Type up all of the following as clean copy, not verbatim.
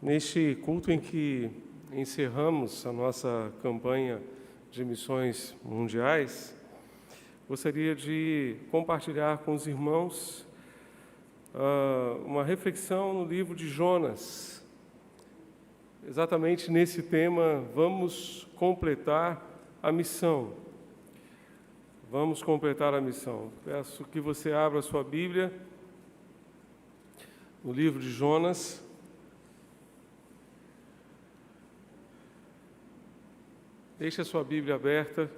Neste culto em que encerramos a nossa campanha de missões mundiais, gostaria de compartilhar com os irmãos uma reflexão no livro de Jonas. Exatamente nesse tema, vamos completar a missão. Vamos completar a missão. Peço que você abra a sua Bíblia no livro de Jonas. Deixe a sua Bíblia aberta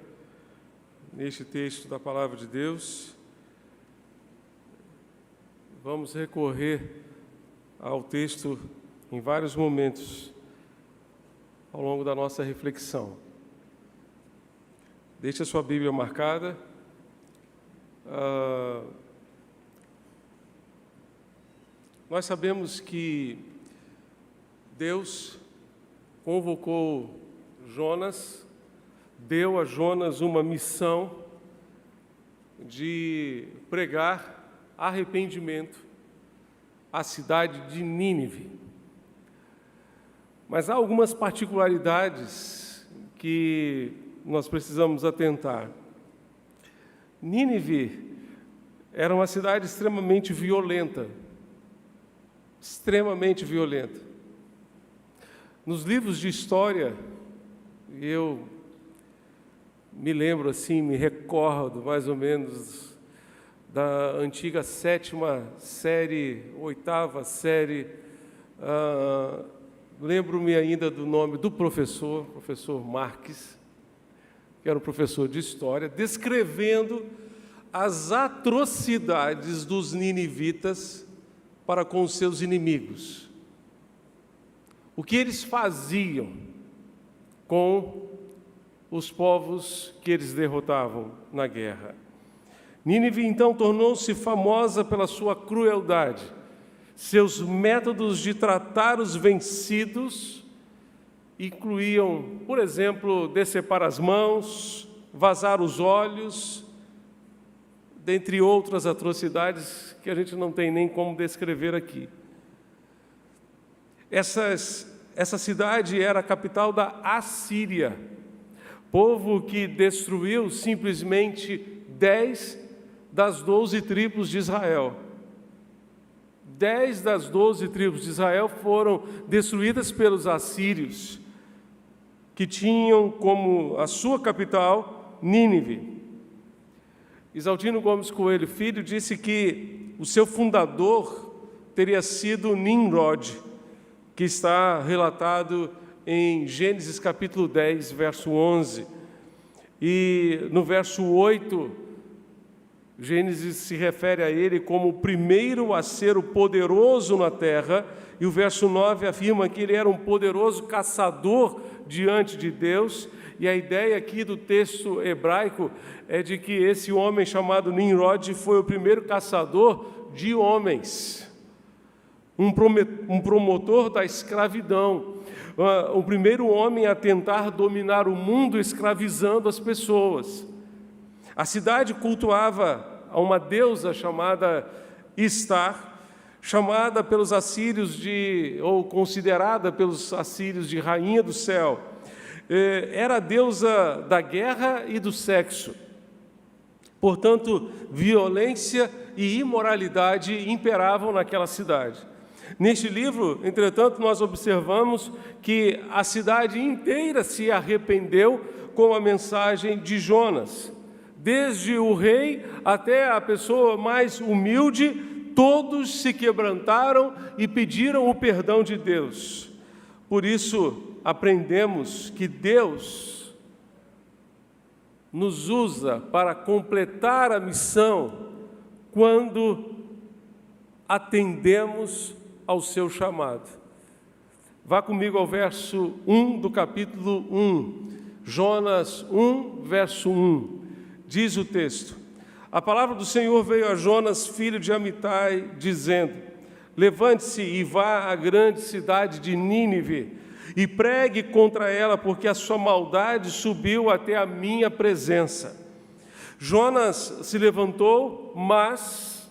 neste texto da Palavra de Deus. Vamos recorrer ao texto em vários momentos ao longo da nossa reflexão. Deixe a sua Bíblia marcada. Nós sabemos que Deus convocou Jonas, deu a Jonas uma missão de pregar arrependimento à cidade de Nínive. Mas há algumas particularidades que nós precisamos atentar. Nínive era uma cidade extremamente violenta. Extremamente violenta. Nos livros de história, eu me lembro assim, me recordo mais ou menos da antiga 7ª série, 8ª série. Lembro-me ainda do nome do professor Marques, que era um professor de história, descrevendo as atrocidades dos ninivitas para com os seus inimigos. O que eles faziam com os povos que eles derrotavam na guerra. Nínive, então, tornou-se famosa pela sua crueldade. Seus métodos de tratar os vencidos incluíam, por exemplo, decepar as mãos, vazar os olhos, dentre outras atrocidades que a gente não tem nem como descrever aqui. Essa cidade era a capital da Assíria, povo que destruiu simplesmente 10 das 12 tribos de Israel. 10 das 12 tribos de Israel foram destruídas pelos assírios, que tinham como a sua capital Nínive. Isaltino Gomes Coelho Filho disse que o seu fundador teria sido Nimrod, que está relatado em Gênesis capítulo 10, verso 11. E no verso 8, Gênesis se refere a ele como o primeiro a ser o poderoso na terra, e o verso 9 afirma que ele era um poderoso caçador diante de Deus, e a ideia aqui do texto hebraico é de que esse homem chamado Nimrod foi o primeiro caçador de homens, um promotor da escravidão, o primeiro homem a tentar dominar o mundo escravizando as pessoas. A cidade cultuava a uma deusa chamada Istar, chamada pelos assírios ou considerada pelos assírios de rainha do céu. Era a deusa da guerra e do sexo. Portanto, violência e imoralidade imperavam naquela cidade. Neste livro, entretanto, nós observamos que a cidade inteira se arrependeu com a mensagem de Jonas. Desde o rei até a pessoa mais humilde, todos se quebrantaram e pediram o perdão de Deus. Por isso, aprendemos que Deus nos usa para completar a missão quando atendemos ao seu chamado. Vá comigo ao verso 1 do capítulo 1, Jonas 1, verso 1. Diz o texto: a palavra do Senhor veio a Jonas, filho de Amitai, dizendo: levante-se e vá à grande cidade de Nínive e pregue contra ela, porque a sua maldade subiu até a minha presença. Jonas se levantou, mas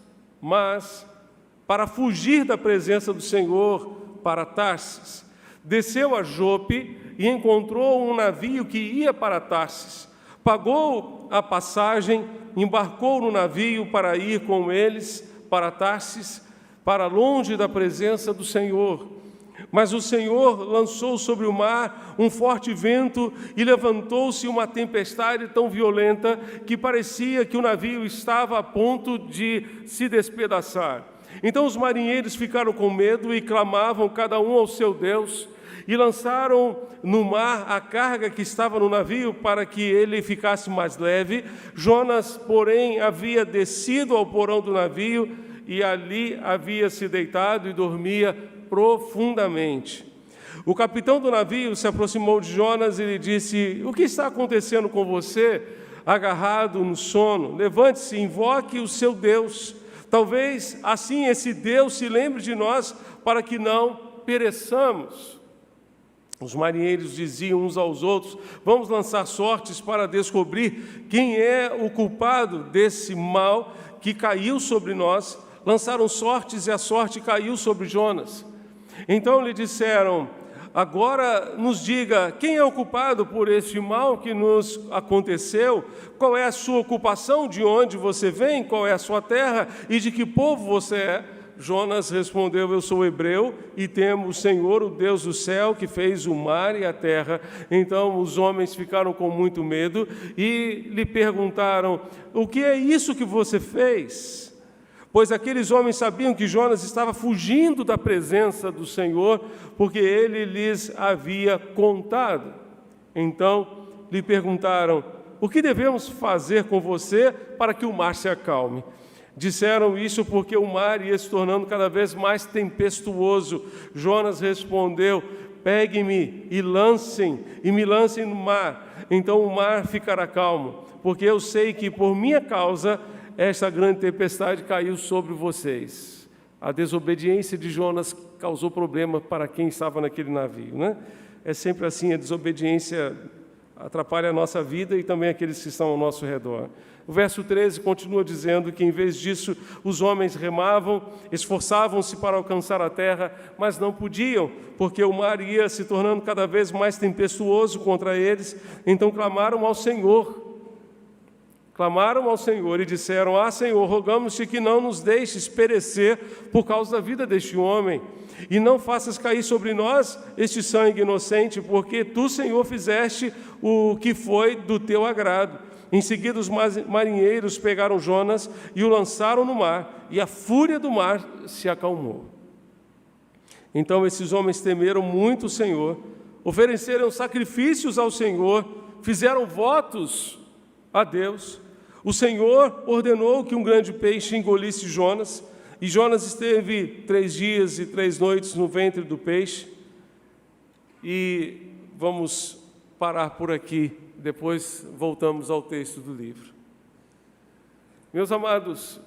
para fugir da presença do Senhor para Tarsis, Desceu a Jope e encontrou um navio que ia para Tarsis. Pagou a passagem, embarcou no navio para ir com eles para Tarsis, para longe da presença do Senhor. Mas o Senhor lançou sobre o mar um forte vento e levantou-se uma tempestade tão violenta que parecia que o navio estava a ponto de se despedaçar. Então os marinheiros ficaram com medo e clamavam cada um ao seu Deus e lançaram no mar a carga que estava no navio para que ele ficasse mais leve. Jonas, porém, havia descido ao porão do navio e ali havia se deitado e dormia profundamente. O capitão do navio se aproximou de Jonas e lhe disse: o que está acontecendo com você, agarrado no sono? Levante-se e invoque o seu Deus. Talvez assim esse Deus se lembre de nós para que não pereçamos. Os marinheiros diziam uns aos outros: vamos lançar sortes para descobrir quem é o culpado desse mal que caiu sobre nós. Lançaram sortes e a sorte caiu sobre Jonas. Então lhe disseram: agora nos diga, quem é o culpado por este mal que nos aconteceu? Qual é a sua ocupação? De onde você vem? Qual é a sua terra? E de que povo você é? Jonas respondeu: eu sou hebreu e temo o Senhor, o Deus do céu, que fez o mar e a terra. Então os homens ficaram com muito medo e lhe perguntaram: o que é isso que você fez? Pois aqueles homens sabiam que Jonas estava fugindo da presença do Senhor, porque ele lhes havia contado. Então lhe perguntaram: o que devemos fazer com você para que o mar se acalme? Disseram isso porque o mar ia se tornando cada vez mais tempestuoso. Jonas respondeu: peguem-me e me lancem no mar, então o mar ficará calmo, porque eu sei que por minha causa esta grande tempestade caiu sobre vocês. A desobediência de Jonas causou problema para quem estava naquele navio, né? É sempre assim, a desobediência atrapalha a nossa vida e também aqueles que estão ao nosso redor. O verso 13 continua dizendo que, em vez disso, os homens remavam, esforçavam-se para alcançar a terra, mas não podiam, porque o mar ia se tornando cada vez mais tempestuoso contra eles. Então clamaram ao Senhor e disseram: ah, Senhor, rogamos-te que não nos deixes perecer por causa da vida deste homem, e não faças cair sobre nós este sangue inocente, porque tu, Senhor, fizeste o que foi do teu agrado. Em seguida os marinheiros pegaram Jonas e o lançaram no mar, e a fúria do mar se acalmou. Então esses homens temeram muito o Senhor, ofereceram sacrifícios ao Senhor, fizeram votos a Deus. O Senhor ordenou que um grande peixe engolisse Jonas, e Jonas esteve 3 dias e 3 noites no ventre do peixe. E vamos parar por aqui, depois voltamos ao texto do livro. Meus amados,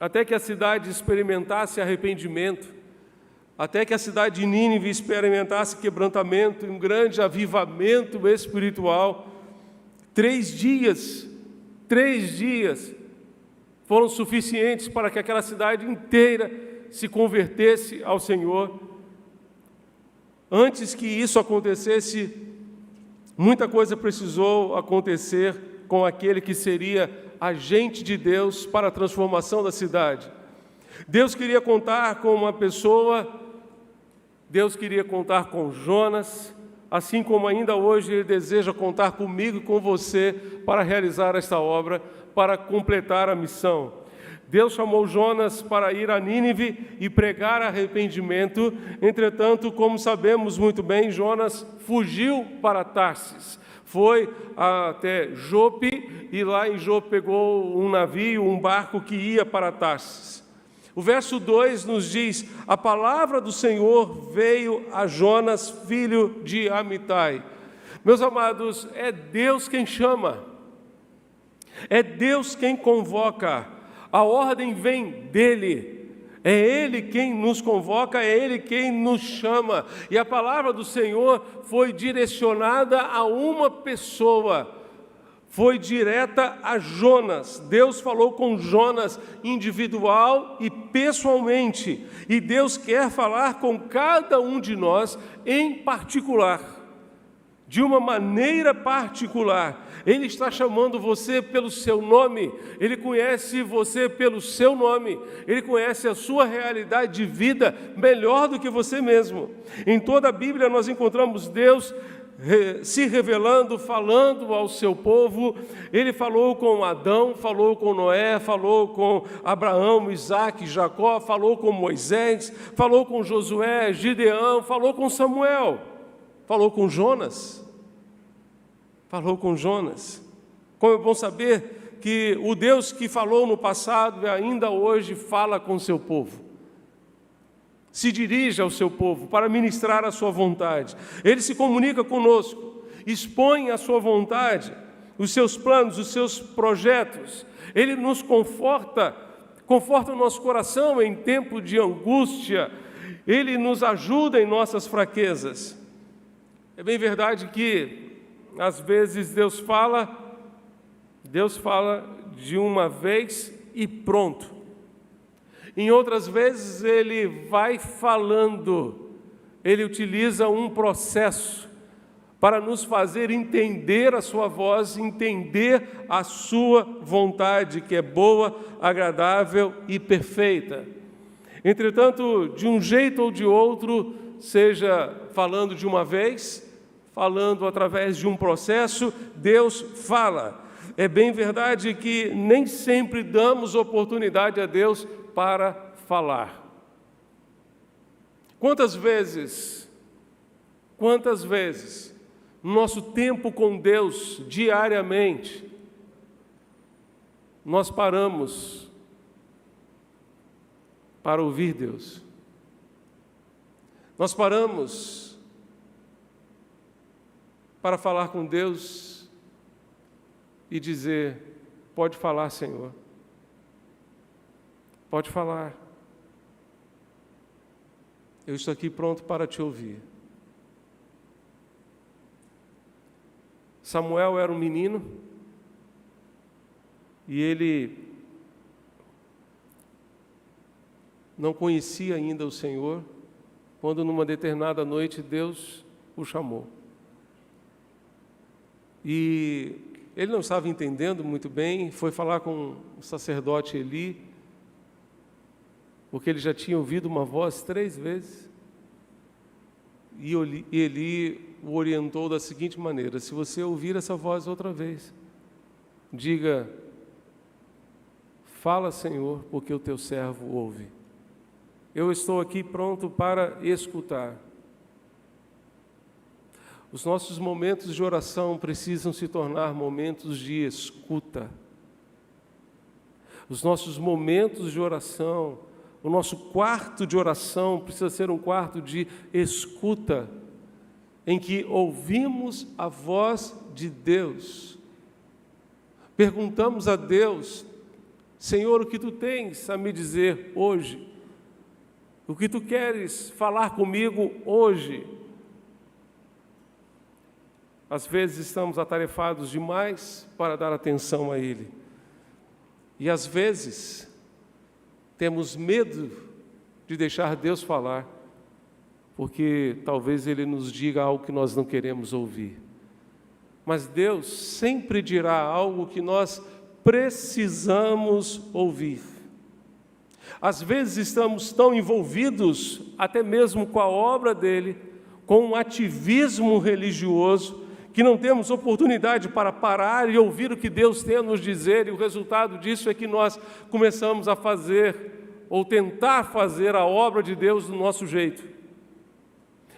até que a cidade experimentasse arrependimento, até que a cidade de Nínive experimentasse quebrantamento e um grande avivamento espiritual, 3 dias foram suficientes para que aquela cidade inteira se convertesse ao Senhor. Antes que isso acontecesse, muita coisa precisou acontecer com aquele que seria agente de Deus para a transformação da cidade. Deus queria contar com uma pessoa, Deus queria contar com Jonas, assim como ainda hoje Ele deseja contar comigo e com você para realizar esta obra, para completar a missão. Deus chamou Jonas para ir a Nínive e pregar arrependimento. Entretanto, como sabemos muito bem, Jonas fugiu para Tarsis. Foi até Jope e lá em Jope pegou um navio, um barco que ia para Tarsis. O verso 2 nos diz: a palavra do Senhor veio a Jonas, filho de Amitai. Meus amados, é Deus quem chama, é Deus quem convoca, a ordem vem dEle, é Ele quem nos convoca, é Ele quem nos chama. E a palavra do Senhor foi direcionada a uma pessoa, foi direta a Jonas. Deus falou com Jonas individual e pessoalmente. E Deus quer falar com cada um de nós em particular, de uma maneira particular. Ele está chamando você pelo seu nome, Ele conhece você pelo seu nome, Ele conhece a sua realidade de vida melhor do que você mesmo. Em toda a Bíblia nós encontramos Deus se revelando, falando ao seu povo. Ele falou com Adão, falou com Noé, falou com Abraão, Isaque, Jacó, falou com Moisés, falou com Josué, Gideão, falou com Samuel, falou com Jonas. Falou com Jonas. Como é bom saber que o Deus que falou no passado ainda hoje fala com o seu povo. Se dirige ao seu povo para ministrar a sua vontade. Ele se comunica conosco, expõe a sua vontade, os seus planos, os seus projetos. Ele nos conforta o nosso coração em tempo de angústia. Ele nos ajuda em nossas fraquezas. É bem verdade que, às vezes, Deus fala de uma vez e pronto. Em outras vezes, Ele vai falando, Ele utiliza um processo para nos fazer entender a sua voz, entender a sua vontade, que é boa, agradável e perfeita. Entretanto, de um jeito ou de outro, seja falando de uma vez, falando através de um processo, Deus fala. É bem verdade que nem sempre damos oportunidade a Deus para falar. Quantas vezes, no nosso tempo com Deus, diariamente, nós paramos para ouvir Deus? Nós paramos para falar com Deus e dizer: pode falar, Senhor, pode falar, eu estou aqui pronto para te ouvir. Samuel era um menino e ele não conhecia ainda o Senhor, quando numa determinada noite Deus o chamou. E ele não estava entendendo muito bem, foi falar com o sacerdote Eli, porque ele já tinha ouvido uma voz 3 vezes, e Eli o orientou da seguinte maneira: se você ouvir essa voz outra vez, diga: fala, Senhor, porque o teu servo ouve. Eu estou aqui pronto para escutar. Os nossos momentos de oração precisam se tornar momentos de escuta. Os nossos momentos de oração, o nosso quarto de oração precisa ser um quarto de escuta, em que ouvimos a voz de Deus. Perguntamos a Deus: Senhor, o que Tu tens a me dizer hoje? O que Tu queres falar comigo hoje? Às vezes estamos atarefados demais para dar atenção a Ele. E às vezes temos medo de deixar Deus falar, porque talvez Ele nos diga algo que nós não queremos ouvir. Mas Deus sempre dirá algo que nós precisamos ouvir. Às vezes estamos tão envolvidos, até mesmo com a obra dEle, com um ativismo religioso, que não temos oportunidade para parar e ouvir o que Deus tem a nos dizer, e o resultado disso é que nós começamos a fazer, ou tentar fazer a obra de Deus do nosso jeito,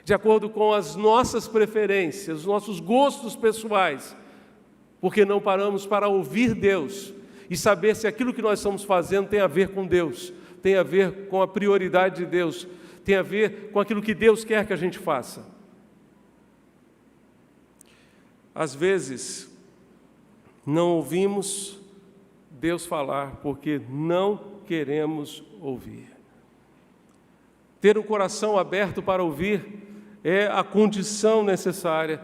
de acordo com as nossas preferências, os nossos gostos pessoais, porque não paramos para ouvir Deus e saber se aquilo que nós estamos fazendo tem a ver com Deus, tem a ver com a prioridade de Deus, tem a ver com aquilo que Deus quer que a gente faça. Às vezes, não ouvimos Deus falar porque não queremos ouvir. Ter um coração aberto para ouvir é a condição necessária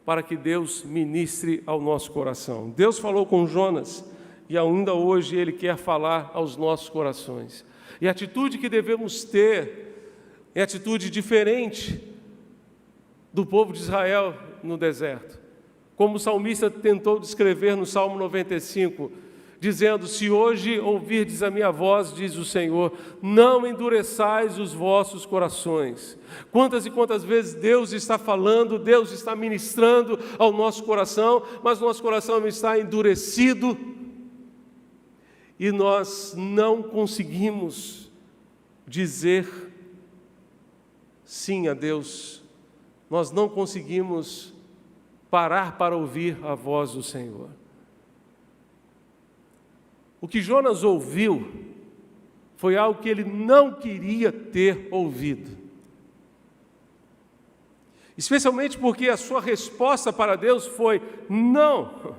para que Deus ministre ao nosso coração. Deus falou com Jonas e ainda hoje Ele quer falar aos nossos corações. E a atitude que devemos ter é atitude diferente do povo de Israel no deserto. Como o salmista tentou descrever no Salmo 95, dizendo: se hoje ouvirdes a minha voz, diz o Senhor, não endureçais os vossos corações. Quantas e quantas vezes Deus está falando, Deus está ministrando ao nosso coração, mas nosso coração está endurecido e nós não conseguimos dizer sim a Deus, nós não conseguimos parar para ouvir a voz do Senhor. O que Jonas ouviu foi algo que ele não queria ter ouvido. Especialmente porque a sua resposta para Deus foi não.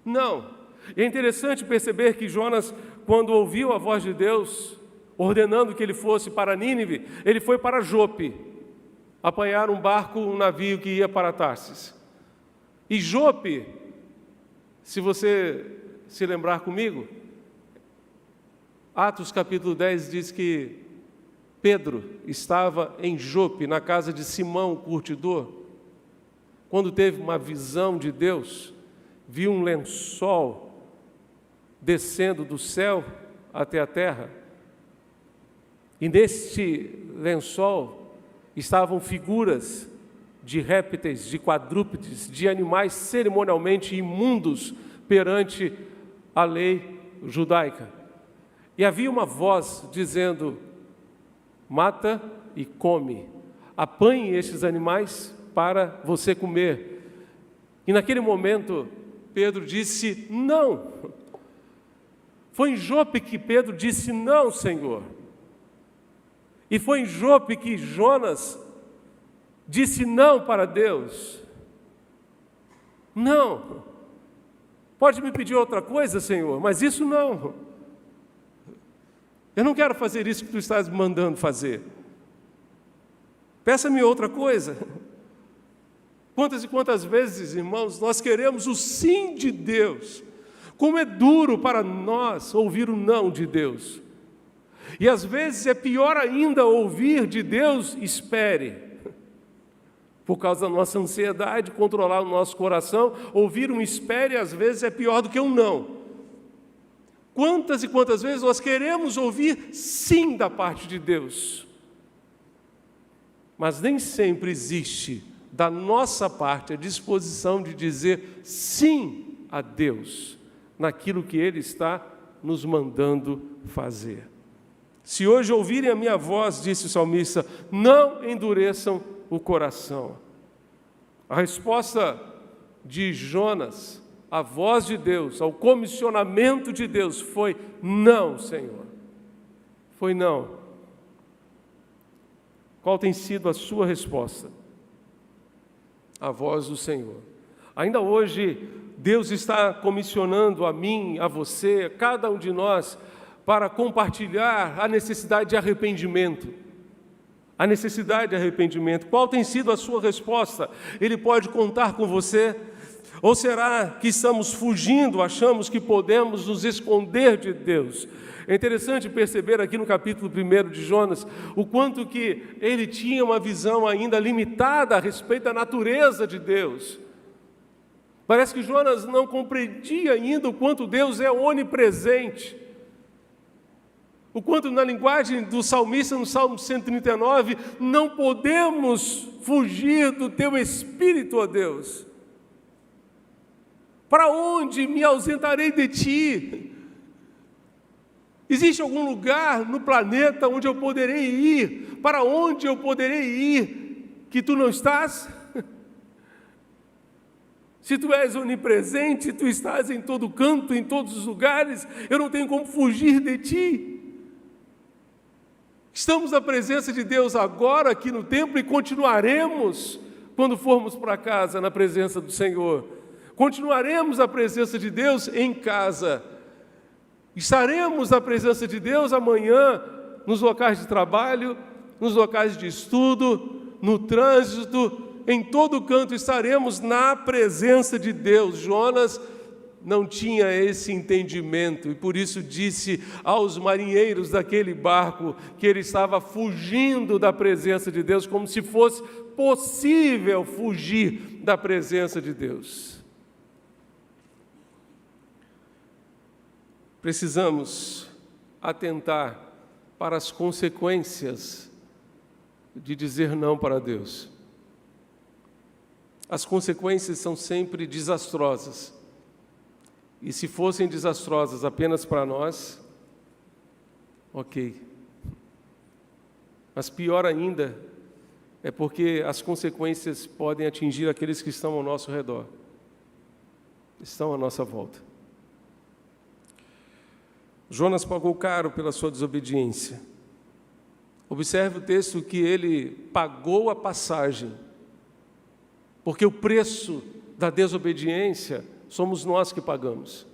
Não. E é interessante perceber que Jonas, quando ouviu a voz de Deus, ordenando que ele fosse para Nínive, ele foi para Jope, apanhar um barco, um navio que ia para Tarsis. E Jope, se você se lembrar comigo, Atos capítulo 10 diz que Pedro estava em Jope, na casa de Simão, o curtidor, quando teve uma visão de Deus, viu um lençol descendo do céu até a terra, e neste lençol estavam figuras de répteis, de quadrúpedes, de animais cerimonialmente imundos perante a lei judaica. E havia uma voz dizendo: mata e come, apanhe estes animais para você comer. E naquele momento Pedro disse não. Foi em Jope que Pedro disse não, Senhor. E foi em Jope que Jonas disse não para Deus. Não. Pode me pedir outra coisa, Senhor, mas isso não. Eu não quero fazer isso que tu estás me mandando fazer. Peça-me outra coisa. Quantas e quantas vezes, irmãos, nós queremos o sim de Deus. Como é duro para nós ouvir o não de Deus. E às vezes é pior ainda ouvir de Deus, espere. Por causa da nossa ansiedade, controlar o nosso coração, ouvir um espere às vezes é pior do que um não. Quantas e quantas vezes nós queremos ouvir sim da parte de Deus. Mas nem sempre existe da nossa parte a disposição de dizer sim a Deus naquilo que Ele está nos mandando fazer. Se hoje ouvirem a minha voz, disse o salmista, não endureçam o coração. A resposta de Jonas, a voz de Deus, ao comissionamento de Deus foi não, Senhor. Foi não. Qual tem sido a sua resposta? A voz do Senhor. Ainda hoje, Deus está comissionando a mim, a você, a cada um de nós, para compartilhar a necessidade de arrependimento. A necessidade de arrependimento. Qual tem sido a sua resposta? Ele pode contar com você? Ou será que estamos fugindo, achamos que podemos nos esconder de Deus? É interessante perceber aqui no capítulo 1 de Jonas, o quanto que ele tinha uma visão ainda limitada a respeito da natureza de Deus. Parece que Jonas não compreendia ainda o quanto Deus é onipresente. O quanto na linguagem do salmista, no Salmo 139, não podemos fugir do Teu Espírito, ó Deus. Para onde me ausentarei de Ti? Existe algum lugar no planeta onde eu poderei ir? Para onde eu poderei ir que Tu não estás? Se Tu és onipresente, Tu estás em todo canto, em todos os lugares, eu não tenho como fugir de Ti. Estamos na presença de Deus agora aqui no templo e continuaremos quando formos para casa na presença do Senhor. Continuaremos a presença de Deus em casa. Estaremos na presença de Deus amanhã nos locais de trabalho, nos locais de estudo, no trânsito, em todo canto estaremos na presença de Deus. Jonas não tinha esse entendimento e por isso disse aos marinheiros daquele barco que ele estava fugindo da presença de Deus, como se fosse possível fugir da presença de Deus. Precisamos atentar para as consequências de dizer não para Deus. As consequências são sempre desastrosas. E se fossem desastrosas apenas para nós, ok. Mas pior ainda é porque as consequências podem atingir aqueles que estão ao nosso redor, estão à nossa volta. Jonas pagou caro pela sua desobediência. Observe o texto que ele pagou a passagem, porque o preço da desobediência somos nós que pagamos.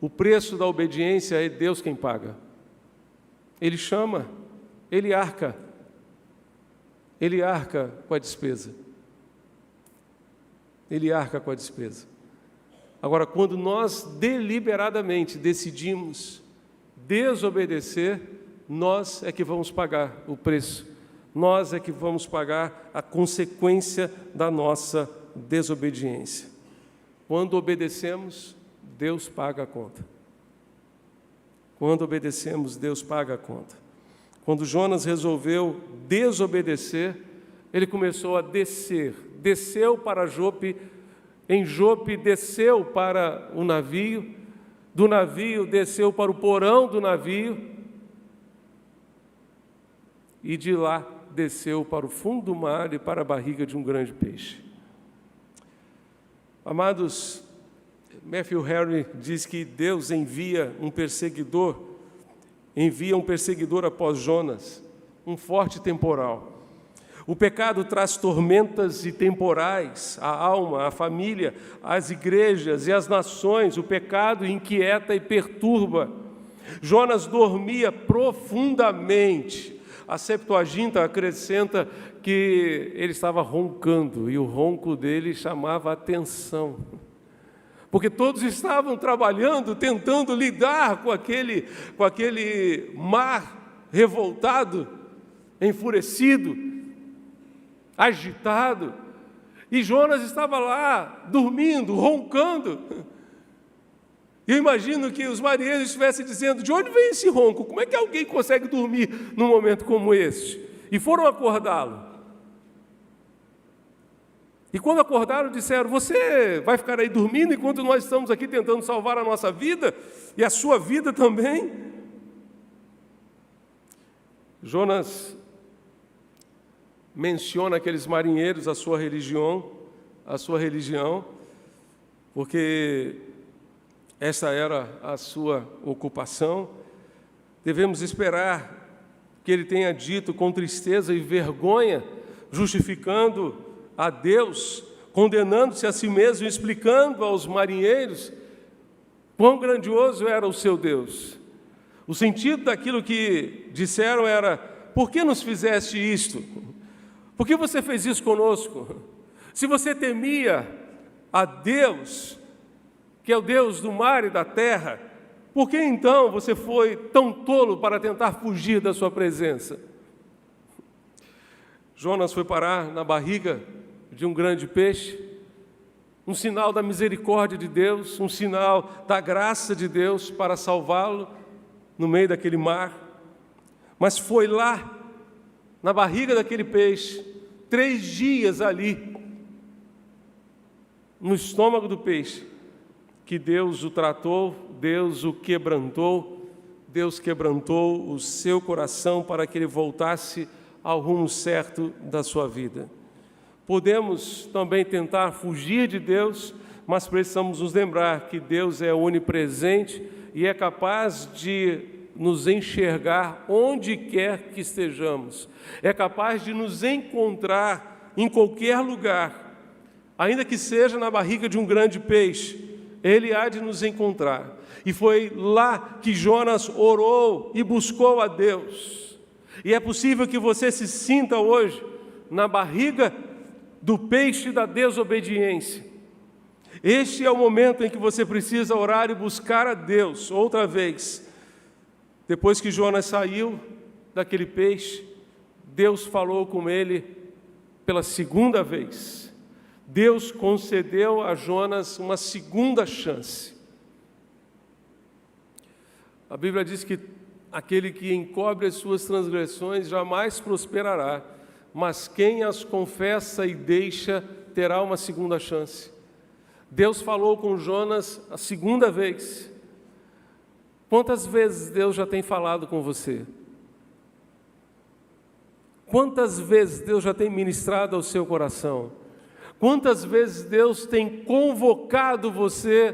O preço da obediência é Deus quem paga. Ele chama, Ele arca com a despesa. Ele arca com a despesa. Agora, quando nós deliberadamente decidimos desobedecer, nós é que vamos pagar o preço. Nós é que vamos pagar a consequência da nossa desobediência. Quando obedecemos, Deus paga a conta. Quando obedecemos, Deus paga a conta. Quando Jonas resolveu desobedecer, ele começou a descer. Desceu para Jope, em Jope desceu para o navio, do navio desceu para o porão do navio, e de lá desceu para o fundo do mar e para a barriga de um grande peixe. Amados, Matthew Henry diz que Deus envia um perseguidor após Jonas, um forte temporal. O pecado traz tormentas e temporais à alma, à família, às igrejas e às nações. O pecado inquieta e perturba. Jonas dormia profundamente. A Septuaginta acrescenta que ele estava roncando e o ronco dele chamava a atenção. Porque todos estavam trabalhando, tentando lidar com aquele mar revoltado, enfurecido, agitado. E Jonas estava lá, dormindo, roncando. E eu imagino que os marinheiros estivessem dizendo: de onde vem esse ronco? Como é que alguém consegue dormir num momento como este? E foram acordá-lo. E quando acordaram, disseram: você vai ficar aí dormindo enquanto nós estamos aqui tentando salvar a nossa vida e a sua vida também? Jonas menciona aqueles marinheiros, a sua religião, porque essa era a sua ocupação. Devemos esperar que ele tenha dito com tristeza e vergonha, justificando a Deus, condenando-se a si mesmo, explicando aos marinheiros quão grandioso era o seu Deus. O sentido daquilo que disseram era: por que nos fizeste isto? Por que você fez isso conosco? Se você temia a Deus, que é o Deus do mar e da terra, por que então você foi tão tolo para tentar fugir da sua presença? Jonas foi parar na barriga de um grande peixe, um sinal da misericórdia de Deus, um sinal da graça de Deus para salvá-lo no meio daquele mar. Mas foi lá, na barriga daquele peixe, 3 dias ali, no estômago do peixe, que Deus o tratou, Deus o quebrantou, Deus quebrantou o seu coração para que ele voltasse ao rumo certo da sua vida. Podemos também tentar fugir de Deus, mas precisamos nos lembrar que Deus é onipresente e é capaz de nos enxergar onde quer que estejamos. É capaz de nos encontrar em qualquer lugar, ainda que seja na barriga de um grande peixe. Ele há de nos encontrar. E foi lá que Jonas orou e buscou a Deus. E é possível que você se sinta hoje na barriga do peixe da desobediência. Este é o momento em que você precisa orar e buscar a Deus outra vez. Depois que Jonas saiu daquele peixe, Deus falou com ele pela segunda vez. Deus concedeu a Jonas uma segunda chance. A Bíblia diz que aquele que encobre as suas transgressões jamais prosperará, mas quem as confessa e deixa terá uma segunda chance. Deus falou com Jonas a segunda vez. Quantas vezes Deus já tem falado com você? Quantas vezes Deus já tem ministrado ao seu coração? Quantas vezes Deus tem convocado você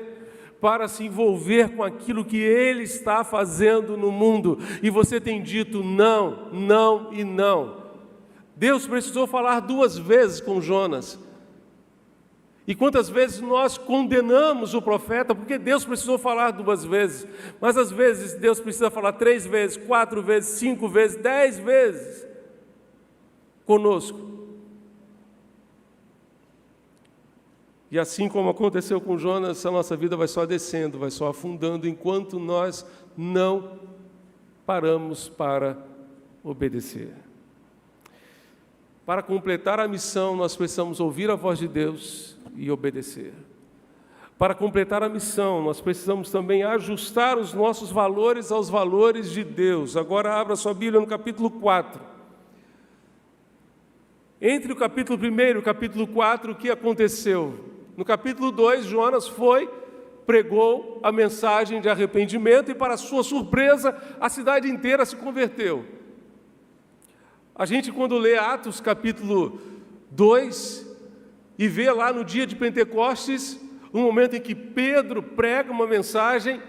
para se envolver com aquilo que Ele está fazendo no mundo, e você tem dito não, não e não? Deus precisou falar 2 vezes com Jonas. E quantas vezes nós condenamos o profeta, porque Deus precisou falar 2 vezes, mas às vezes Deus precisa falar 3 vezes, 4 vezes, 5 vezes, 10 vezes conosco. E assim como aconteceu com Jonas, a nossa vida vai só descendo, vai só afundando, enquanto nós não paramos para obedecer. Para completar a missão, nós precisamos ouvir a voz de Deus e obedecer. Para completar a missão, nós precisamos também ajustar os nossos valores aos valores de Deus. Agora abra sua Bíblia no capítulo 4. Entre o capítulo 1 e o capítulo 4, o que aconteceu? No capítulo 2, Jonas pregou a mensagem de arrependimento e, para sua surpresa, a cidade inteira se converteu. A gente, quando lê Atos capítulo 2 e vê lá no dia de Pentecostes, um momento em que Pedro prega uma mensagem: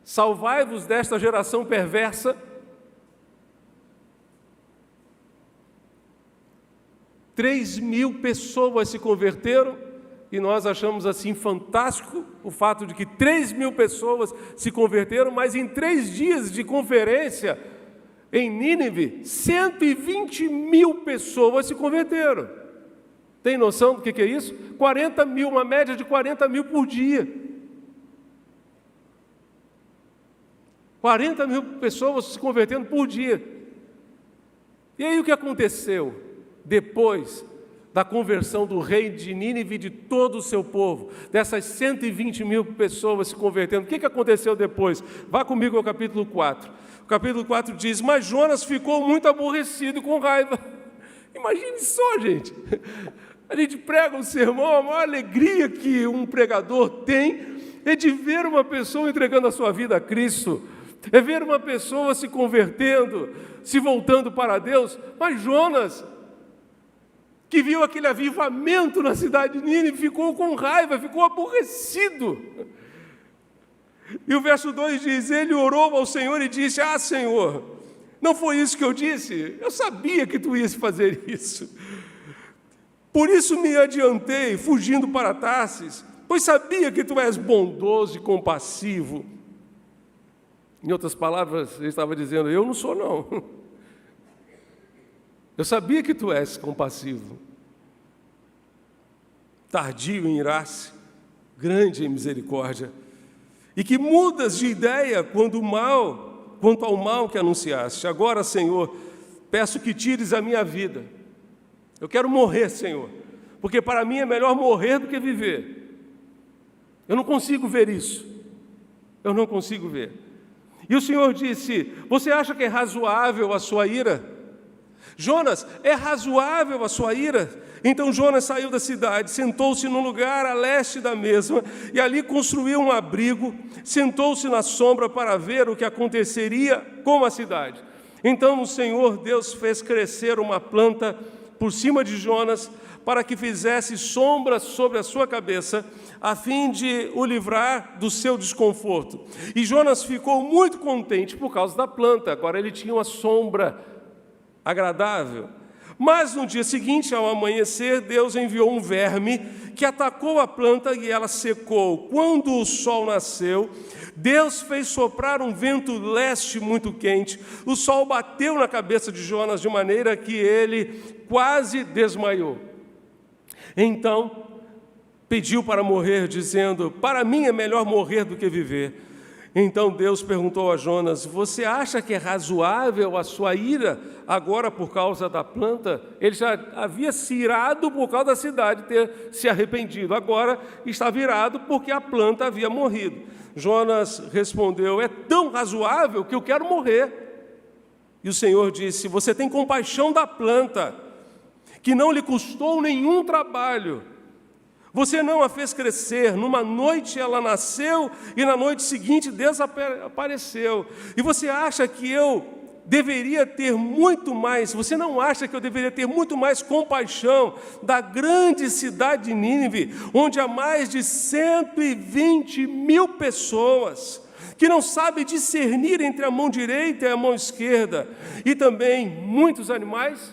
salvai-vos desta geração perversa. 3.000 pessoas se converteram, e nós achamos assim fantástico o fato de que 3.000 pessoas se converteram, mas em 3 dias de conferência em Nínive, 120.000 pessoas se converteram. Tem noção do que é isso? 40.000, uma média de 40.000 por dia. 40.000 pessoas se convertendo por dia. E aí o que aconteceu depois da conversão do rei de Nínive e de todo o seu povo, dessas 120.000 pessoas se convertendo? O que aconteceu depois? Vá comigo ao capítulo 4. O capítulo 4 diz: mas Jonas ficou muito aborrecido e com raiva. Imagine só, gente. A gente prega um sermão, a maior alegria que um pregador tem é de ver uma pessoa entregando a sua vida a Cristo, é ver uma pessoa se convertendo, se voltando para Deus. Mas Jonas, que viu aquele avivamento na cidade de Nínive, ficou com raiva, ficou aborrecido. E o verso 2 diz: ele orou ao Senhor e disse: ah, Senhor, não foi isso que eu disse? Eu sabia que tu ias fazer isso. Por isso me adiantei, fugindo para Tarsis, pois sabia que tu és bondoso e compassivo. Em outras palavras, ele estava dizendo: eu não sou, não. Eu sabia que tu és compassivo, tardio em irar-se, grande em misericórdia, e que mudas de ideia quanto ao mal que anunciaste. Agora, Senhor, peço que tires a minha vida. Eu quero morrer, Senhor, porque para mim é melhor morrer do que viver. Eu não consigo ver isso. Eu não consigo ver. E o Senhor disse: você acha que é razoável a sua ira? Jonas, é razoável a sua ira? Então Jonas saiu da cidade, sentou-se num lugar a leste da mesma, e ali construiu um abrigo, sentou-se na sombra para ver o que aconteceria com a cidade. Então o Senhor Deus fez crescer uma planta por cima de Jonas, para que fizesse sombra sobre a sua cabeça, a fim de o livrar do seu desconforto. E Jonas ficou muito contente por causa da planta. Agora ele tinha uma sombra agradável. Mas no dia seguinte, ao amanhecer, Deus enviou um verme que atacou a planta e ela secou. Quando o sol nasceu, Deus fez soprar um vento leste muito quente. O sol bateu na cabeça de Jonas de maneira que ele quase desmaiou. Então pediu para morrer, dizendo: para mim é melhor morrer do que viver. Então Deus perguntou a Jonas: você acha que é razoável a sua ira agora por causa da planta? Ele já havia se irado por causa da cidade ter se arrependido, agora estava irado porque a planta havia morrido. Jonas respondeu: é tão razoável que eu quero morrer. E o Senhor disse: você tem compaixão da planta, que não lhe custou nenhum trabalho. Você não a fez crescer, numa noite ela nasceu e na noite seguinte desapareceu. E você acha que eu deveria ter muito mais, você não acha que eu deveria ter muito mais compaixão da grande cidade de Nínive, onde há mais de 120 mil pessoas, que não sabem discernir entre a mão direita e a mão esquerda, e também muitos animais?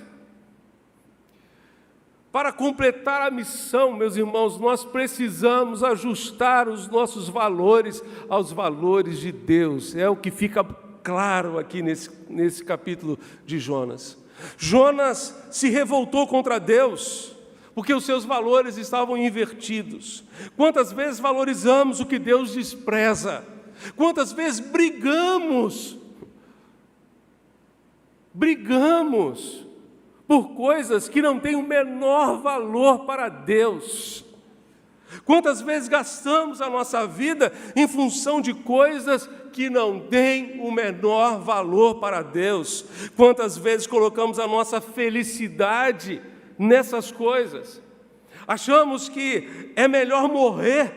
Para completar a missão, meus irmãos, nós precisamos ajustar os nossos valores aos valores de Deus. É o que fica claro aqui nesse capítulo de Jonas. Jonas se revoltou contra Deus, porque os seus valores estavam invertidos. Quantas vezes valorizamos o que Deus despreza? Quantas vezes brigamos por coisas que não têm o menor valor para Deus. Quantas vezes gastamos a nossa vida em função de coisas que não têm o menor valor para Deus? Quantas vezes colocamos a nossa felicidade nessas coisas? Achamos que é melhor morrer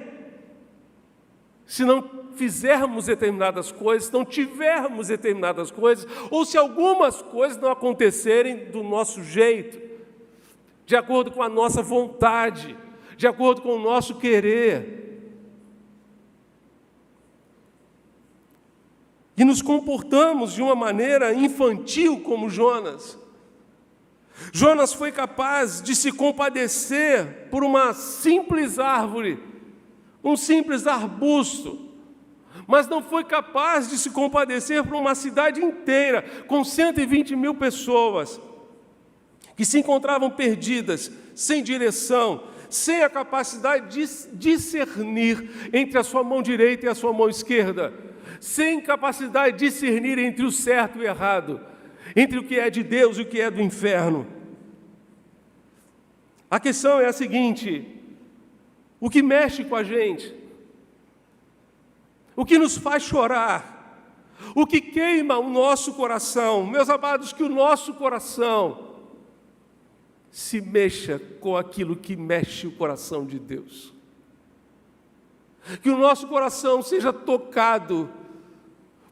se não fizermos determinadas coisas, se não tivermos determinadas coisas, ou se algumas coisas não acontecerem do nosso jeito, de acordo com a nossa vontade, de acordo com o nosso querer. E nos comportamos de uma maneira infantil como Jonas. Jonas foi capaz de se compadecer por uma simples árvore, um simples arbusto, mas não foi capaz de se compadecer por uma cidade inteira, com 120 mil pessoas, que se encontravam perdidas, sem direção, sem a capacidade de discernir entre a sua mão direita e a sua mão esquerda, sem capacidade de discernir entre o certo e o errado, entre o que é de Deus e o que é do inferno. A questão é a seguinte: o que mexe com a gente, o que nos faz chorar, o que queima o nosso coração, meus amados, que o nosso coração se mexa com aquilo que mexe o coração de Deus. Que o nosso coração seja tocado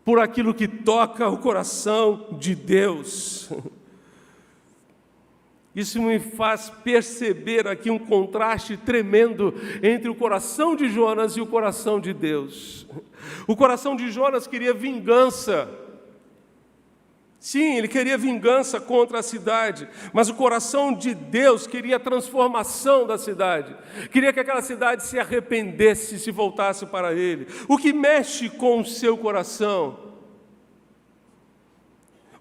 por aquilo que toca o coração de Deus. Isso me faz perceber aqui um contraste tremendo entre o coração de Jonas e o coração de Deus. O coração de Jonas queria vingança. Sim, ele queria vingança contra a cidade, mas o coração de Deus queria a transformação da cidade. Queria que aquela cidade se arrependesse e se voltasse para ele. O que mexe com o seu coração?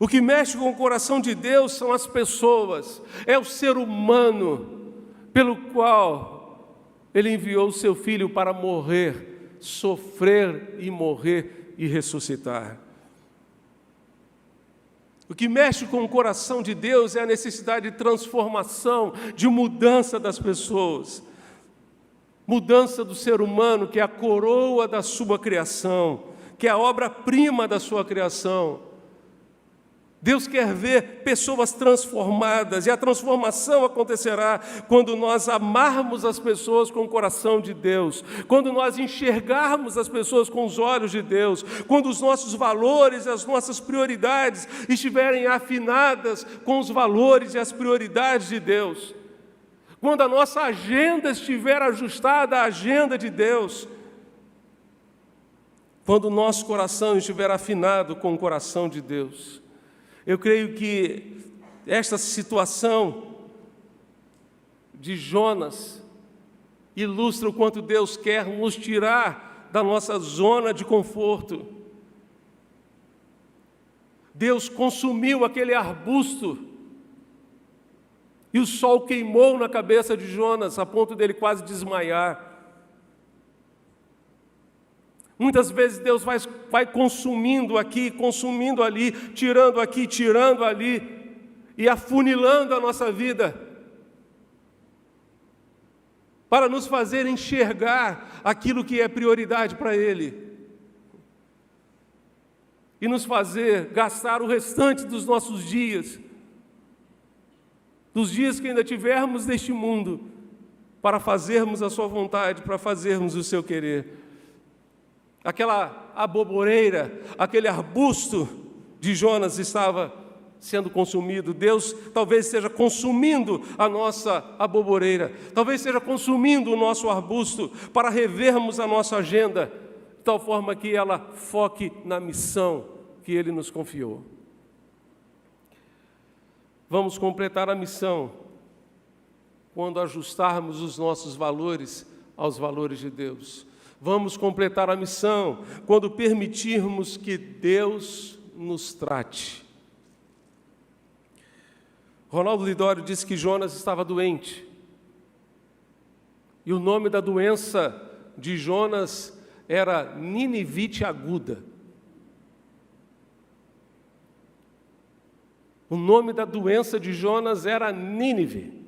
O que mexe com o coração de Deus são as pessoas, é o ser humano pelo qual Ele enviou o seu Filho para morrer, sofrer e morrer e ressuscitar. O que mexe com o coração de Deus é a necessidade de transformação, de mudança das pessoas, mudança do ser humano, que é a coroa da sua criação, que é a obra-prima da sua criação. Deus quer ver pessoas transformadas, e a transformação acontecerá quando nós amarmos as pessoas com o coração de Deus, quando nós enxergarmos as pessoas com os olhos de Deus, quando os nossos valores e as nossas prioridades estiverem afinadas com os valores e as prioridades de Deus, quando a nossa agenda estiver ajustada à agenda de Deus, quando o nosso coração estiver afinado com o coração de Deus. Eu creio que esta situação de Jonas ilustra o quanto Deus quer nos tirar da nossa zona de conforto. Deus consumiu aquele arbusto E o sol queimou na cabeça de Jonas, a ponto dele quase desmaiar. Muitas vezes Deus vai consumindo aqui, consumindo ali, tirando aqui, tirando ali, e afunilando a nossa vida, para nos fazer enxergar aquilo que é prioridade para Ele, e nos fazer gastar o restante dos nossos dias, dos dias que ainda tivermos neste mundo, para fazermos a sua vontade, para fazermos o seu querer. Aquela aboboreira, aquele arbusto de Jonas estava sendo consumido. Deus talvez esteja consumindo a nossa aboboreira, talvez esteja consumindo o nosso arbusto, para revermos a nossa agenda, de tal forma que ela foque na missão que Ele nos confiou. Vamos completar a missão quando ajustarmos os nossos valores aos valores de Deus. Vamos completar a missão quando permitirmos que Deus nos trate. Ronaldo Lidório disse que Jonas estava doente. E o nome da doença de Jonas era ninivite aguda. O nome da doença de Jonas era Nínive.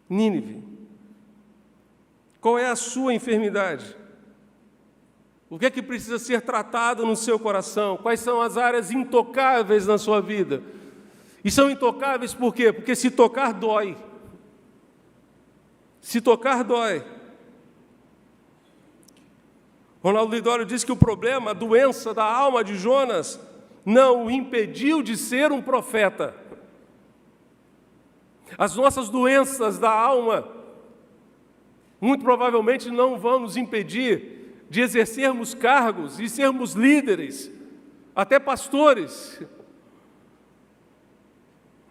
Nínive. Qual é a sua enfermidade? O que é que precisa ser tratado no seu coração? Quais são as áreas intocáveis na sua vida? E são intocáveis por quê? Porque se tocar dói. Se tocar dói. Ronaldo Lidório diz que o problema, a doença da alma de Jonas, não o impediu de ser um profeta. As nossas doenças da alma, muito provavelmente não vão nos impedir de exercermos cargos e sermos líderes, até pastores.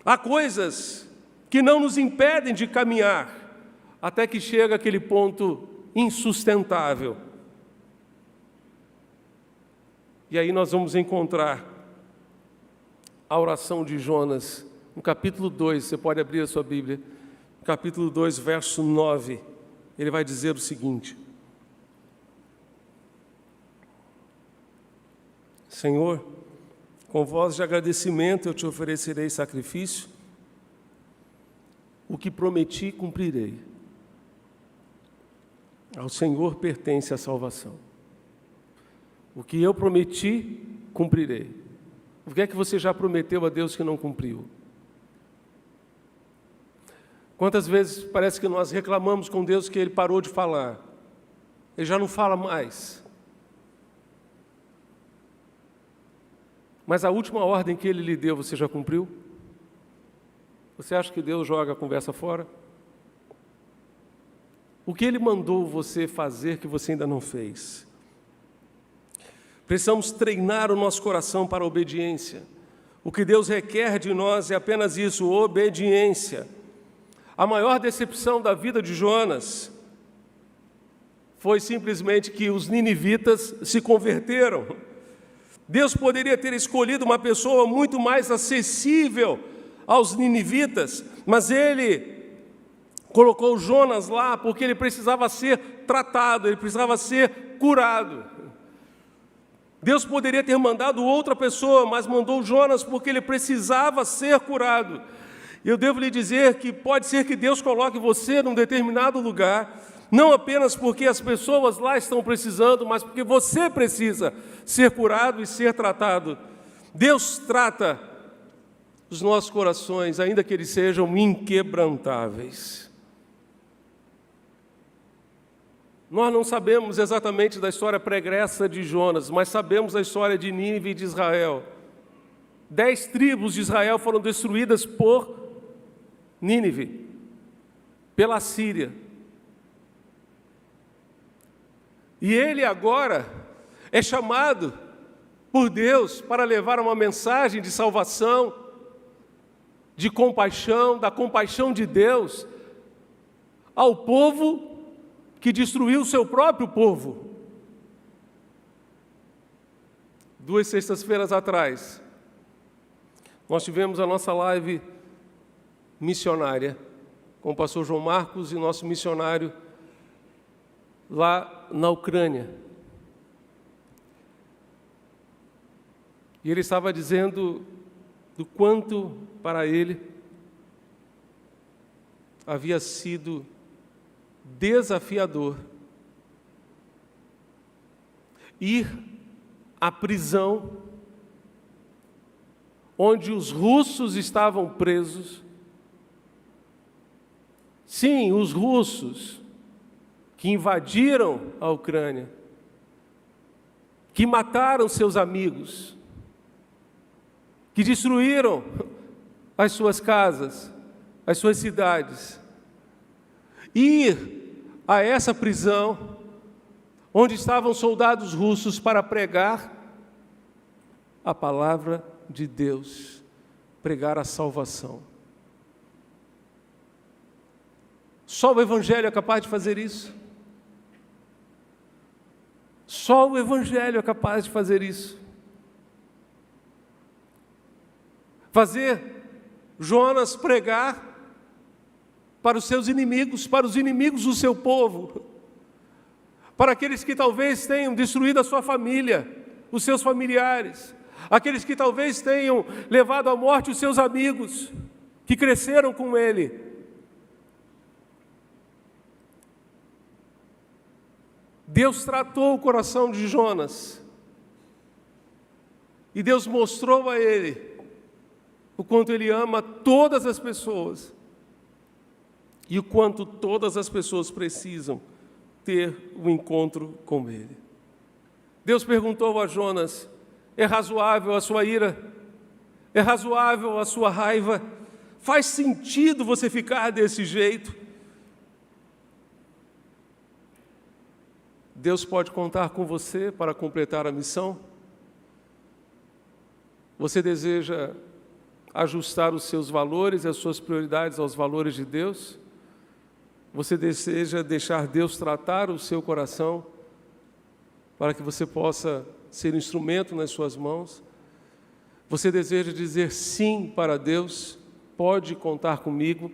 Há coisas que não nos impedem de caminhar, até que chega aquele ponto insustentável. E aí nós vamos encontrar a oração de Jonas, no capítulo 2, você pode abrir a sua Bíblia, capítulo 2, verso 9, ele vai dizer o seguinte: Senhor, com voz de agradecimento eu te oferecerei sacrifício, o que prometi cumprirei. Ao Senhor pertence a salvação. O que eu prometi, cumprirei. O que é que você já prometeu a Deus que não cumpriu? Quantas vezes parece que nós reclamamos com Deus que Ele parou de falar? Ele já não fala mais. Mas a última ordem que Ele lhe deu, você já cumpriu? Você acha que Deus joga a conversa fora? O que Ele mandou você fazer que você ainda não fez? Precisamos treinar o nosso coração para a obediência. O que Deus requer de nós é apenas isso, obediência. A maior decepção da vida de Jonas foi simplesmente que os ninivitas se converteram. Deus poderia ter escolhido uma pessoa muito mais acessível aos ninivitas, mas Ele colocou Jonas lá porque ele precisava ser tratado, ele precisava ser curado. Deus poderia ter mandado outra pessoa, mas mandou Jonas porque ele precisava ser curado. E eu devo lhe dizer que pode ser que Deus coloque você num determinado lugar, não apenas porque as pessoas lá estão precisando, mas porque você precisa ser curado e ser tratado. Deus trata os nossos corações, ainda que eles sejam inquebrantáveis. Nós não sabemos exatamente da história pregressa de Jonas, mas sabemos da história de Nínive e de Israel. 10 tribos de Israel foram destruídas por Nínive, pela Síria. E ele agora é chamado por Deus para levar uma mensagem de salvação, de compaixão, da compaixão de Deus ao povo que destruiu o seu próprio povo. 2 sextas-feiras atrás, nós tivemos a nossa live missionária, com o pastor João Marcos e nosso missionário lá na Ucrânia. E ele estava dizendo do quanto para ele havia sido desafiador ir à prisão onde os russos estavam presos. Sim, os russos que invadiram a Ucrânia, que mataram seus amigos, que destruíram as suas casas, as suas cidades. Ir a essa prisão, onde estavam soldados russos para pregar a palavra de Deus, pregar a salvação. Só o Evangelho é capaz de fazer isso. Só o Evangelho é capaz de fazer isso. Fazer Jonas pregar para os seus inimigos, para os inimigos do seu povo, para aqueles que talvez tenham destruído a sua família, os seus familiares, aqueles que talvez tenham levado à morte os seus amigos, que cresceram com ele. Deus tratou o coração de Jonas, e Deus mostrou a ele o quanto ele ama todas as pessoas, e o quanto todas as pessoas precisam ter um encontro com ele. Deus perguntou a Jonas: é razoável a sua ira? É razoável a sua raiva? Faz sentido você ficar desse jeito? Deus pode contar com você para completar a missão? Você deseja ajustar os seus valores e as suas prioridades aos valores de Deus? Você deseja deixar Deus tratar o seu coração para que você possa ser instrumento nas suas mãos? Você deseja dizer sim para Deus? Pode contar comigo,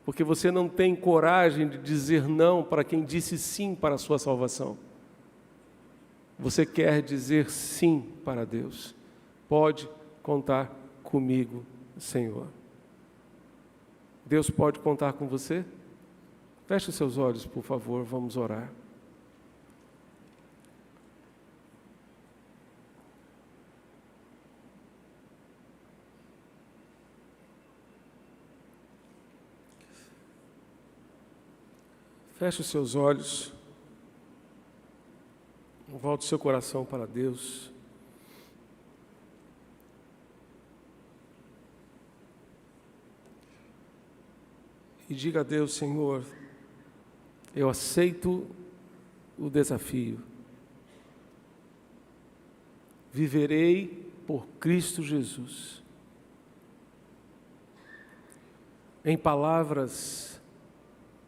porque você não tem coragem de dizer não para quem disse sim para a sua salvação. Você quer dizer sim para Deus. Pode contar comigo, Senhor. Deus pode contar com você? Feche os seus olhos, por favor, vamos orar. Feche os seus olhos, volte o seu coração para Deus. E diga a Deus: Senhor, eu aceito o desafio. Viverei por Cristo Jesus. Em palavras,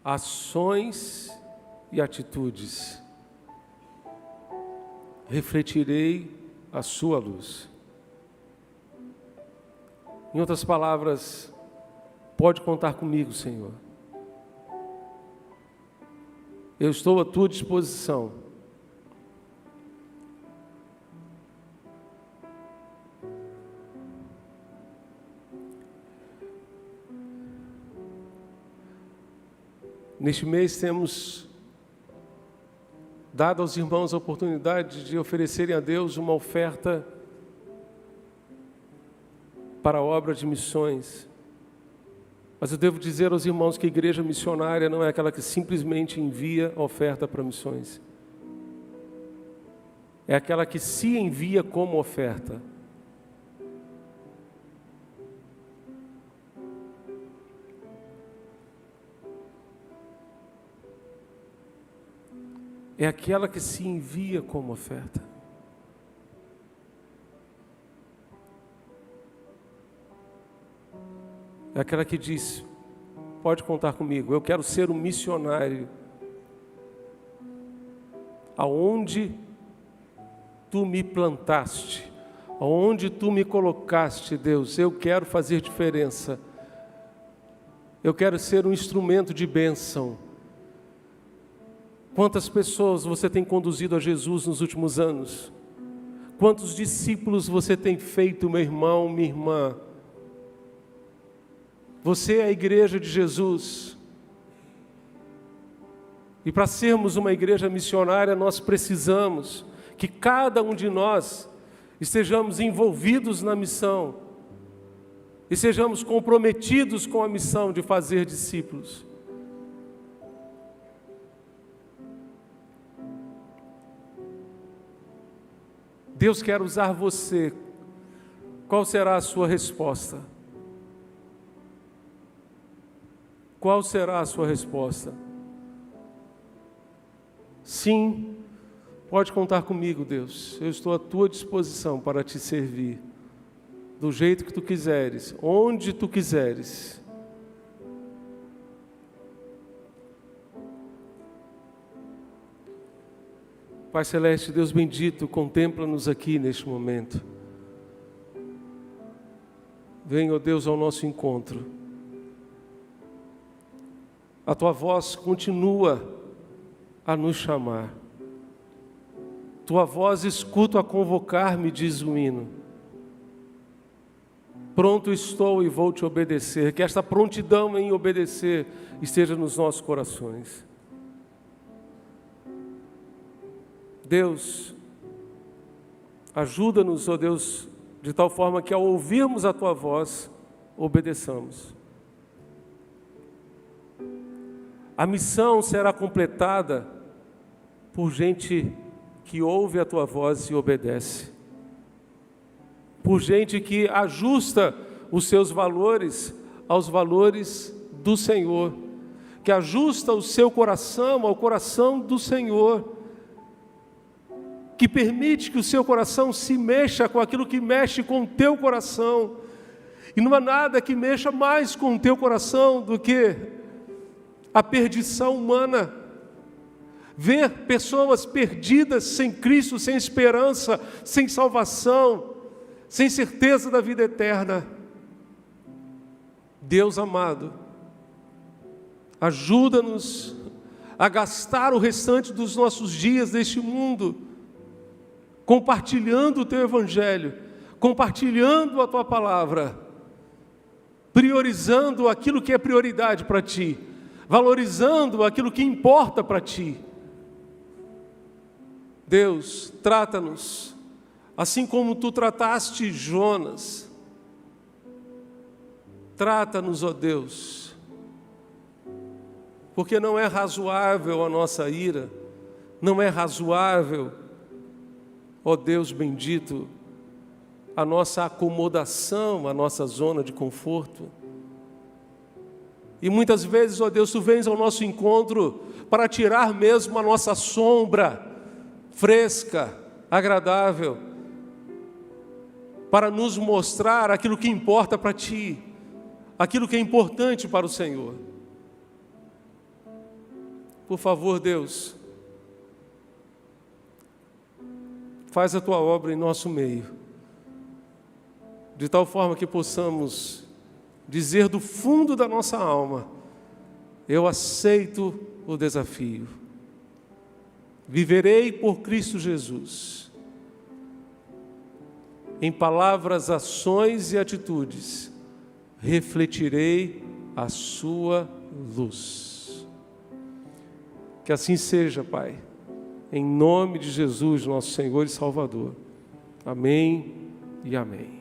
ações e atitudes, refletirei a sua luz. Em outras palavras, pode contar comigo, Senhor. Eu estou à tua disposição. Neste mês temos dado aos irmãos a oportunidade de oferecerem a Deus uma oferta para a obra de missões. Mas eu devo dizer aos irmãos que a igreja missionária não é aquela que simplesmente envia oferta para missões. É aquela que se envia como oferta. É aquela que se envia como oferta. É aquela que diz: pode contar comigo, eu quero ser um missionário. Aonde tu me plantaste, aonde tu me colocaste, Deus, eu quero fazer diferença. Eu quero ser um instrumento de bênção. Quantas pessoas você tem conduzido a Jesus nos últimos anos? Quantos discípulos você tem feito, meu irmão, minha irmã? Você é a igreja de Jesus. E para sermos uma igreja missionária, nós precisamos que cada um de nós estejamos envolvidos na missão e sejamos comprometidos com a missão de fazer discípulos. Deus quer usar você. Qual será a sua resposta? Qual será a sua resposta? Sim, pode contar comigo, Deus. Eu estou à tua disposição para te servir, do jeito que tu quiseres, onde tu quiseres. Pai Celeste, Deus bendito, contempla-nos aqui neste momento. Venha, ó Deus, ao nosso encontro. A tua voz continua a nos chamar. Tua voz escuto a convocar-me, diz o hino. Pronto estou e vou te obedecer. Que esta prontidão em obedecer esteja nos nossos corações. Deus, ajuda-nos, ó Deus, de tal forma que ao ouvirmos a tua voz, obedeçamos. A missão será completada por gente que ouve a tua voz e obedece. Por gente que ajusta os seus valores aos valores do Senhor, que ajusta o seu coração ao coração do Senhor, que permite que o seu coração se mexa com aquilo que mexe com o teu coração. E não há nada que mexa mais com o teu coração do que a perdição humana. Ver pessoas perdidas sem Cristo, sem esperança, sem salvação, sem certeza da vida eterna. Deus amado, ajuda-nos a gastar o restante dos nossos dias neste mundo, compartilhando o teu evangelho, compartilhando a tua palavra, priorizando aquilo que é prioridade para ti, valorizando aquilo que importa para ti. Deus, trata-nos assim como tu trataste Jonas. Trata-nos, ó Deus, porque não é razoável a nossa ira, não é razoável, ó Deus bendito, a nossa acomodação, a nossa zona de conforto. E muitas vezes, ó Deus, tu vens ao nosso encontro para tirar mesmo a nossa sombra fresca, agradável, para nos mostrar aquilo que importa para ti, aquilo que é importante para o Senhor. Por favor, Deus, faz a tua obra em nosso meio, de tal forma que possamos dizer do fundo da nossa alma: eu aceito o desafio, viverei por Cristo Jesus, em palavras, ações e atitudes, refletirei a sua luz. Que assim seja, Pai, em nome de Jesus, nosso Senhor e Salvador. Amém e amém.